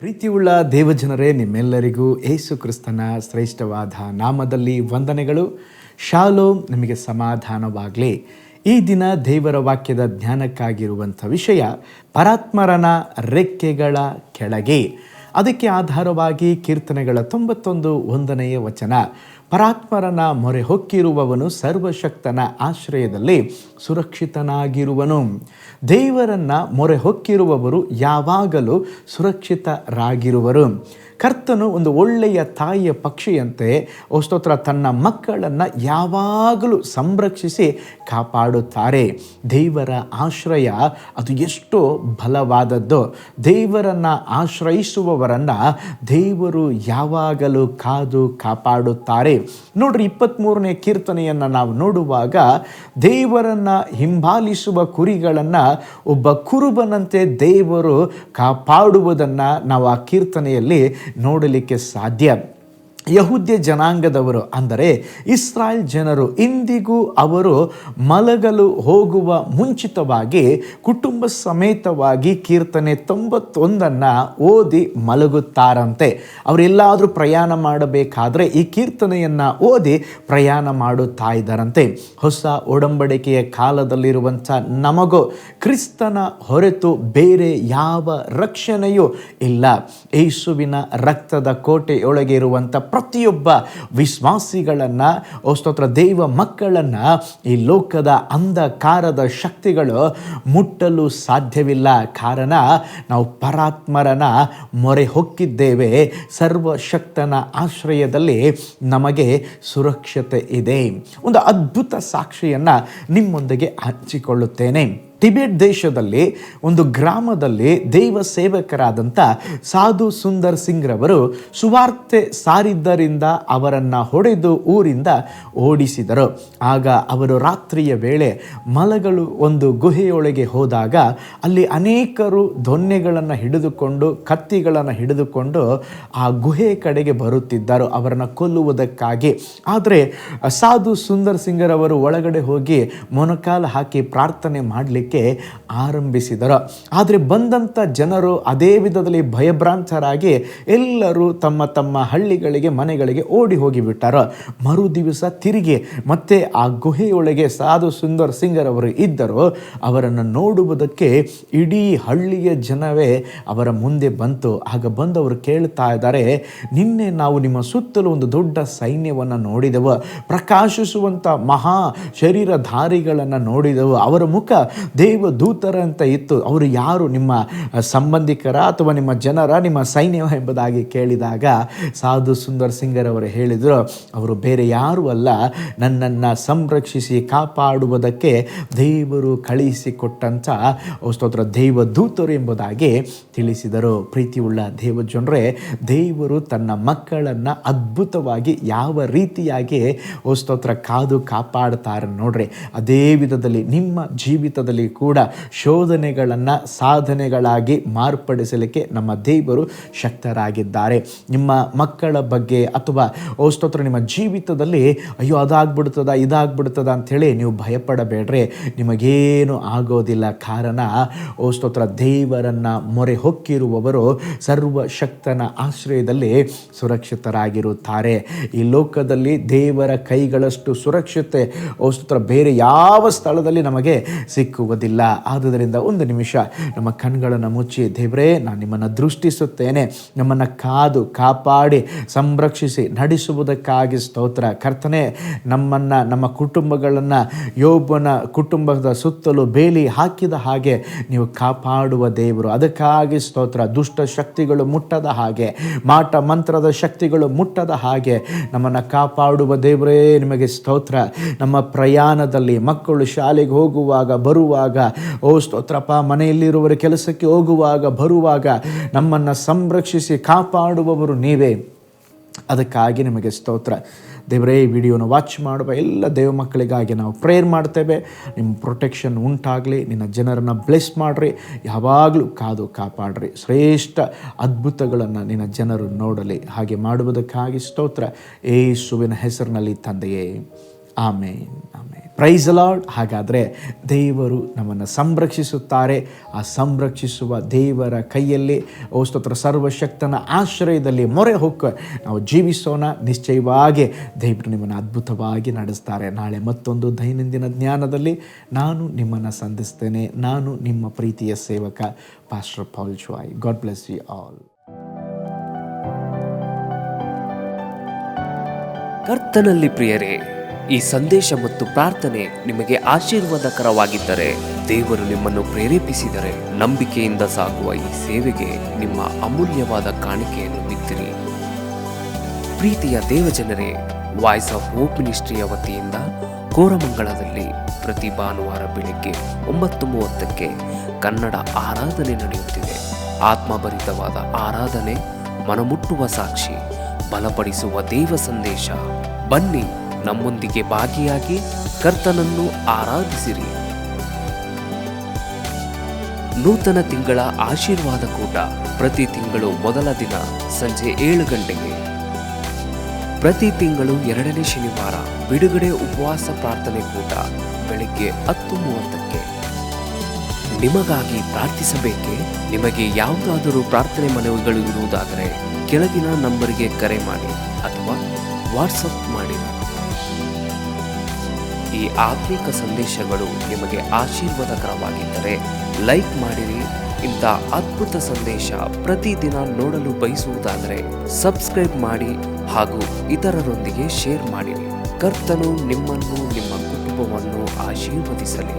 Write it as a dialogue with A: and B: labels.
A: ಪ್ರೀತಿಯುಳ್ಳ ದೇವಜನರೇ, ನಿಮ್ಮೆಲ್ಲರಿಗೂ ಯೇಸು ಕ್ರಿಸ್ತನ ಶ್ರೇಷ್ಠವಾದ ನಾಮದಲ್ಲಿ ವಂದನೆಗಳು. ಶಾಲೋಮ್, ನಿಮಗೆ ಸಮಾಧಾನವಾಗಲಿ. ಈ ದಿನ ದೇವರ ವಾಕ್ಯದ ಧ್ಯಾನಕ್ಕಾಗಿರುವಂಥ ವಿಷಯ ಪರಾತ್ಮರನ ರೆಕ್ಕೆಗಳ ಕೆಳಗೆ. ಅದಕ್ಕೆ ಆಧಾರವಾಗಿ ಕೀರ್ತನೆಗಳ 91 ವಚನ, ಪರಾತ್ಮರನ ಮೊರೆ ಹೊಕ್ಕಿರುವವನು ಸರ್ವಶಕ್ತನ ಆಶ್ರಯದಲ್ಲಿ ಸುರಕ್ಷಿತನಾಗಿರುವನು. ದೇವರನ್ನ ಮೊರೆ ಹೊಕ್ಕಿರುವವರು ಯಾವಾಗಲೂ ಸುರಕ್ಷಿತರಾಗಿರುವರು. ಕರ್ತನು ಒಂದು ಒಳ್ಳೆಯ ತಾಯಿಯ ಪಕ್ಷಿಯಂತೆ ಸ್ತೋತ್ರ ತನ್ನ ಮಕ್ಕಳನ್ನು ಯಾವಾಗಲೂ ಸಂರಕ್ಷಿಸಿ ಕಾಪಾಡುತ್ತಾರೆ. ದೇವರ ಆಶ್ರಯ ಅದು ಎಷ್ಟೋ ಬಲವಾದದ್ದು. ದೇವರನ್ನು ಆಶ್ರಯಿಸುವವರನ್ನು ದೇವರು ಯಾವಾಗಲೂ ಕಾದು ಕಾಪಾಡುತ್ತಾರೆ. ನೋಡ್ರಿ, 23ನೇ ಕೀರ್ತನೆಯನ್ನು ನಾವು ನೋಡುವಾಗ ದೇವರನ್ನು ಹಿಂಬಾಲಿಸುವ ಕುರಿಗಳನ್ನು ಒಬ್ಬ ಕುರುಬನಂತೆ ದೇವರು ಕಾಪಾಡುವುದನ್ನು ನಾವು ಆ ಕೀರ್ತನೆಯಲ್ಲಿ ನೋಡಲಿಕ್ಕೆ ಸಾಧ್ಯ. ಯಹೂದ್ಯ ಜನಾಂಗದವರು ಅಂದರೆ ಇಸ್ರಾಯೇಲ್ ಜನರು ಇಂದಿಗೂ ಅವರು ಮಲಗಲು ಹೋಗುವ ಮುಂಚಿತವಾಗಿ ಕುಟುಂಬ ಸಮೇತವಾಗಿ ಕೀರ್ತನೆ 91 ಓದಿ ಮಲಗುತ್ತಾರಂತೆ. ಅವರೆಲ್ಲಾದರೂ ಪ್ರಯಾಣ ಮಾಡಬೇಕಾದ್ರೆ ಈ ಕೀರ್ತನೆಯನ್ನು ಓದಿ ಪ್ರಯಾಣ ಮಾಡುತ್ತಾ ಇದ್ದಾರಂತೆ. ಹೊಸ ಒಡಂಬಡಿಕೆಯ ಕಾಲದಲ್ಲಿರುವಂಥ ನಮಗೂ ಕ್ರಿಸ್ತನ ಹೊರತು ಬೇರೆ ಯಾವ ರಕ್ಷಣೆಯೂ ಇಲ್ಲ. ಯೇಸುವಿನ ರಕ್ತದ ಕೋಟೆಯೊಳಗೆ ಇರುವಂಥ ಪ್ರತಿಯೊಬ್ಬ ವಿಶ್ವಾಸಿಗಳನ್ನು, ಸ್ತೋತ್ರ ದೈವ ಮಕ್ಕಳನ್ನು ಈ ಲೋಕದ ಅಂಧಕಾರದ ಶಕ್ತಿಗಳು ಮುಟ್ಟಲು ಸಾಧ್ಯವಿಲ್ಲ. ಕಾರಣ ನಾವು ಪರಾತ್ಮರನ ಮೊರೆ ಹೊಕ್ಕಿದ್ದೇವೆ. ಸರ್ವಶಕ್ತನ ಆಶ್ರಯದಲ್ಲಿ ನಮಗೆ ಸುರಕ್ಷತೆ ಇದೆ. ಒಂದು ಅದ್ಭುತ ಸಾಕ್ಷಿಯನ್ನು ನಿಮ್ಮೊಂದಿಗೆ ಹಂಚಿಕೊಳ್ಳುತ್ತೇನೆ. ಟಿಬೆಟ್ ದೇಶದಲ್ಲಿ ಒಂದು ಗ್ರಾಮದಲ್ಲಿ ದೈವ ಸೇವಕರಾದಂಥ ಸಾಧು ಸುಂದರ್ ಸಿಂಗ್ ರವರು ಸುವಾರ್ತೆ ಸಾರಿದ್ದರಿಂದ ಅವರನ್ನು ಹೊಡೆದು ಊರಿಂದ ಓಡಿಸಿದರು. ಆಗ ಅವರು ರಾತ್ರಿಯ ವೇಳೆ ಮಲಗಳು ಒಂದು ಗುಹೆಯೊಳಗೆ ಹೋದಾಗ ಅಲ್ಲಿ ಅನೇಕರು ದೊನ್ನೆಗಳನ್ನು ಹಿಡಿದುಕೊಂಡು ಕತ್ತಿಗಳನ್ನು ಹಿಡಿದುಕೊಂಡು ಆ ಗುಹೆ ಕಡೆಗೆ ಬರುತ್ತಿದ್ದರು ಅವರನ್ನು ಕೊಲ್ಲುವುದಕ್ಕಾಗಿ. ಆದರೆ ಸಾಧು ಸುಂದರ್ ಸಿಂಗ್ ರವರು ಒಳಗಡೆ ಹೋಗಿ ಮೊಣಕಾಲು ಹಾಕಿ ಪ್ರಾರ್ಥನೆ ಮಾಡಲಿಕ್ಕೆ ಆರಂಭಿಸಿದರು. ಆದರೆ ಬಂದಂಥ ಜನರು ಅದೇ ವಿಧದಲ್ಲಿ ಭಯಭ್ರಾಂತರಾಗಿ ಎಲ್ಲರೂ ತಮ್ಮ ತಮ್ಮ ಹಳ್ಳಿಗಳಿಗೆ ಮನೆಗಳಿಗೆ ಓಡಿ ಹೋಗಿಬಿಟ್ಟರು. ಮರು ದಿವಸ ತಿರುಗಿ ಮತ್ತೆ ಆ ಗುಹೆಯೊಳಗೆ ಸಾಧು ಸುಂದರ್ ಸಿಂಗರವರು ಇದ್ದರು. ಅವರನ್ನು ನೋಡುವುದಕ್ಕೆ ಇಡೀ ಹಳ್ಳಿಯ ಜನವೇ ಅವರ ಮುಂದೆ ಬಂತು. ಆಗ ಬಂದವರು ಕೇಳ್ತಾ ಇದ್ದಾರೆ, ನಿನ್ನೆ ನಾವು ನಿಮ್ಮ ಸುತ್ತಲೂ ಒಂದು ದೊಡ್ಡ ಸೈನ್ಯವನ್ನು ನೋಡಿದೆವು, ಪ್ರಕಾಶಿಸುವಂಥ ಮಹಾ ಶರೀರಧಾರಿಗಳನ್ನು ನೋಡಿದೆವು, ಅವರ ಮುಖ ದೇವದೂತರಂತ ಇತ್ತು. ಅವರು ಯಾರು? ನಿಮ್ಮ ಸಂಬಂಧಿಕರ ಅಥವಾ ನಿಮ್ಮ ಜನರ, ನಿಮ್ಮ ಸೈನ್ಯ ಎಂಬುದಾಗಿ ಕೇಳಿದಾಗ ಸಾಧು ಸುಂದರ್ ಸಿಂಗರವರು ಹೇಳಿದರು, ಅವರು ಬೇರೆ ಯಾರೂ ಅಲ್ಲ, ನನ್ನನ್ನು ಸಂರಕ್ಷಿಸಿ ಕಾಪಾಡುವುದಕ್ಕೆ ದೇವರು ಕಳುಹಿಸಿಕೊಟ್ಟಂಥ ಸ್ತೋತ್ರ ದೇವದೂತರು ಎಂಬುದಾಗಿ ತಿಳಿಸಿದರು. ಪ್ರೀತಿಯುಳ್ಳ ದೇವಜನರೇ, ದೇವರು ತನ್ನ ಮಕ್ಕಳನ್ನು ಅದ್ಭುತವಾಗಿ ಯಾವ ರೀತಿಯಾಗಿ ಸ್ತೋತ್ರ ಕಾದು ಕಾಪಾಡ್ತಾರೆ ನೋಡ್ರಿ. ಅದೇ ವಿಧದಲ್ಲಿ ನಿಮ್ಮ ಜೀವಿತದಲ್ಲಿ ಕೂಡ ಶೋಧನೆಗಳನ್ನು ಸಾಧನೆಗಳಾಗಿ ಮಾರ್ಪಡಿಸಲಿಕ್ಕೆ ನಮ್ಮ ದೇವರು ಶಕ್ತರಾಗಿದ್ದಾರೆ. ನಿಮ್ಮ ಮಕ್ಕಳ ಬಗ್ಗೆ ಅಥವಾ ಸ್ತೋತ್ರ ನಿಮ್ಮ ಜೀವಿತದಲ್ಲಿ ಅಯ್ಯೋ ಅದಾಗ್ಬಿಡ್ತದ ಇದಾಗ್ಬಿಡ್ತದ ಅಂಥೇಳಿ ನೀವು ಭಯಪಡಬೇಡ್ರಿ. ನಿಮಗೇನು ಆಗೋದಿಲ್ಲ. ಕಾರಣ ಸ್ತೋತ್ರ ದೇವರನ್ನು ಮೊರೆ ಹೊಕ್ಕಿರುವವರು ಸರ್ವಶಕ್ತನ ಆಶ್ರಯದಲ್ಲಿ ಸುರಕ್ಷಿತರಾಗಿರುತ್ತಾರೆ. ಈ ಲೋಕದಲ್ಲಿ ದೇವರ ಕೈಗಳಷ್ಟು ಸುರಕ್ಷತೆ ಸ್ತೋತ್ರ ಬೇರೆ ಯಾವ ಸ್ಥಳದಲ್ಲಿ ನಮಗೆ ಸಿಕ್ಕುವುದಿಲ್ಲ. ಆದುದರಿಂದ ಒಂದು ನಿಮಿಷ ನಮ್ಮ ಕಣ್ಗಳನ್ನು ಮುಚ್ಚಿ, ದೇವರೇ, ನಾನು ನಿಮ್ಮನ್ನು ದೃಷ್ಟಿಸುತ್ತೇನೆ, ನಮ್ಮನ್ನು ಕಾದು ಕಾಪಾಡಿ ಸಂರಕ್ಷಿಸಿ ನಡೆಸುವುದಕ್ಕಾಗಿ ಸ್ತೋತ್ರ. ಕರ್ತನೆ, ನಮ್ಮನ್ನು ನಮ್ಮ ಕುಟುಂಬಗಳನ್ನು ಯೋಬನ ಕುಟುಂಬದ ಸುತ್ತಲೂ ಬೇಲಿ ಹಾಕಿದ ಹಾಗೆ ನೀವು ಕಾಪಾಡುವ ದೇವರು. ಅದಕ್ಕಾಗಿ ಸ್ತೋತ್ರ. ದುಷ್ಟ ಶಕ್ತಿಗಳು ಮುಟ್ಟದ ಹಾಗೆ, ಮಾಟ ಮಂತ್ರದ ಶಕ್ತಿಗಳು ಮುಟ್ಟದ ಹಾಗೆ ನಮ್ಮನ್ನು ಕಾಪಾಡುವ ದೇವರೇ, ನಿಮಗೆ ಸ್ತೋತ್ರ. ನಮ್ಮ ಪ್ರಯಾಣದಲ್ಲಿ ಮಕ್ಕಳು ಶಾಲೆಗೆ ಹೋಗುವಾಗ ಬರುವಾಗ, ಸ್ತೋತ್ರಪ್ಪ, ಮನೆಯಲ್ಲಿರುವವರು ಕೆಲಸಕ್ಕೆ ಹೋಗುವಾಗ ಬರುವಾಗ ನಮ್ಮನ್ನು ಸಂರಕ್ಷಿಸಿ ಕಾಪಾಡುವವರು ನೀವೇ. ಅದಕ್ಕಾಗಿ ನಿಮಗೆ ಸ್ತೋತ್ರ ದೇವರೇ. ಈ ವಿಡಿಯೋನ ವಾಚ್ ಮಾಡುವ ಎಲ್ಲ ದೇವ ಮಕ್ಕಳಿಗಾಗಿ ನಾವು ಪ್ರೇಯರ್ ಮಾಡ್ತೇವೆ. ನಿಮ್ಮ ಪ್ರೊಟೆಕ್ಷನ್ ಉಂಟಾಗಲಿ, ನಿನ್ನ ಜನರನ್ನು ಬ್ಲೆಸ್ ಮಾಡಿರಿ, ಯಾವಾಗಲೂ ಕಾದು ಕಾಪಾಡ್ರಿ, ಶ್ರೇಷ್ಠ ಅದ್ಭುತಗಳನ್ನು ನಿನ್ನ ಜನರು ನೋಡಲಿ. ಹಾಗೆ ಮಾಡುವುದಕ್ಕಾಗಿ ಸ್ತೋತ್ರ. ಯೇಸುವಿನ ಹೆಸರಿನಲ್ಲಿ ತಂದೆಯೇ, ಆಮೇನ್, ಆಮೇನ್. Price lord. ಹಾಗಾದರೆ ದೇವರು ನಮ್ಮನ್ನು ಸಂರಕ್ಷಿಸುತ್ತಾರೆ. ಆ ಸಂರಕ್ಷಿಸುವ ದೇವರ ಕೈಯಲ್ಲಿ ಸ್ತೋತ್ರ ಸರ್ವಶಕ್ತನ ಆಶ್ರಯದಲ್ಲಿ ಮೊರೆ ಹೊಕ್ಕ ನಾವು ಜೀವಿಸೋಣ. ನಿಶ್ಚಯವಾಗಿ ದೇವರು ನಿಮ್ಮನ್ನು ಅದ್ಭುತವಾಗಿ ನಡೆಸ್ತಾರೆ. ನಾಳೆ ಮತ್ತೊಂದು ದೈನಂದಿನ ಜ್ಞಾನದಲ್ಲಿ ನಾನು ನಿಮ್ಮನ್ನು ಸಂಧಿಸ್ತೇನೆ. ನಾನು ನಿಮ್ಮ ಪ್ರೀತಿಯ ಸೇವಕ pastor Paul Joy. God bless you all.
B: ಕರ್ತನಲ್ಲಿ ಪ್ರಿಯರೇ, ಈ ಸಂದೇಶ ಮತ್ತು ಪ್ರಾರ್ಥನೆ ನಿಮಗೆ ಆಶೀರ್ವಾದಕರವಾಗಿದ್ದರೆ, ದೇವರು ನಿಮ್ಮನ್ನು ಪ್ರೇರೇಪಿಸಿದರೆ, ನಂಬಿಕೆಯಿಂದ ಸಾಗುವ ಈ ಸೇವೆಗೆ ನಿಮ್ಮ ಅಮೂಲ್ಯವಾದ ಕಾಣಿಕೆಯನ್ನು ಬಿತ್ತಿರಿ. ಪ್ರೀತಿಯ ದೇವಜನರೇ, ವಾಯ್ಸ್ ಆಫ್ ಹೋಪ್ ಮಿನಿಸ್ಟ್ರಿಯ ವತಿಯಿಂದ ಕೋರಮಂಗಲದಲ್ಲಿ ಪ್ರತಿ ಭಾನುವಾರ ಬೆಳಿಗ್ಗೆ 9:30ಕ್ಕೆ ಕನ್ನಡ ಆರಾಧನೆ ನಡೆಯುತ್ತಿದೆ. ಆತ್ಮಭರಿತವಾದ ಆರಾಧನೆ, ಮನಮುಟ್ಟುವ ಸಾಕ್ಷಿ, ಬಲಪಡಿಸುವ ದೇವ ಸಂದೇಶ. ಬನ್ನಿ, ನಮ್ಮೊಂದಿಗೆ ಭಾಗಿಯಾಗಿ ಕರ್ತನನ್ನು ಆರಾಧಿಸಿರಿ. ನೂತನ ತಿಂಗಳ ಆಶೀರ್ವಾದ ಕೂಟ ಪ್ರತಿ ತಿಂಗಳು ಮೊದಲ ದಿನ ಸಂಜೆ 7 ಗಂಟೆಗೆ. ಪ್ರತಿ ತಿಂಗಳು 2ನೇ ಶನಿವಾರ ಬಿಡುಗಡೆ ಉಪವಾಸ ಪ್ರಾರ್ಥನೆ ಕೂಟ ಬೆಳಿಗ್ಗೆ 10:30ಕ್ಕೆ. ನಿಮಗಾಗಿ ಪ್ರಾರ್ಥಿಸಬೇಕೆ? ನಿಮಗೆ ಯಾವುದಾದರೂ ಪ್ರಾರ್ಥನೆ ಮನವಿಗಳು ಇರುವುದಾದರೆ ಕೆಳಗಿನ ನಂಬರಿಗೆ ಕರೆ ಮಾಡಿ ಅಥವಾ ವಾಟ್ಸಪ್ ಮಾಡಿ. ಈ ಆತ್ಮಿಕ ಸಂದೇಶಗಳು ನಿಮಗೆ ಆಶೀರ್ವಾದಕರವಾಗಿದ್ದರೆ ಲೈಕ್ ಮಾಡಿರಿ. ಇಂಥ ಅದ್ಭುತ ಸಂದೇಶ ಪ್ರತಿದಿನ ನೋಡಲು ಬಯಸುವುದಾದರೆ ಸಬ್ಸ್ಕ್ರೈಬ್ ಮಾಡಿ ಹಾಗೂ ಇತರರೊಂದಿಗೆ ಶೇರ್ ಮಾಡಿರಿ. ಕರ್ತನು ನಿಮ್ಮನ್ನು, ನಿಮ್ಮ ಕುಟುಂಬವನ್ನು ಆಶೀರ್ವದಿಸಲಿ.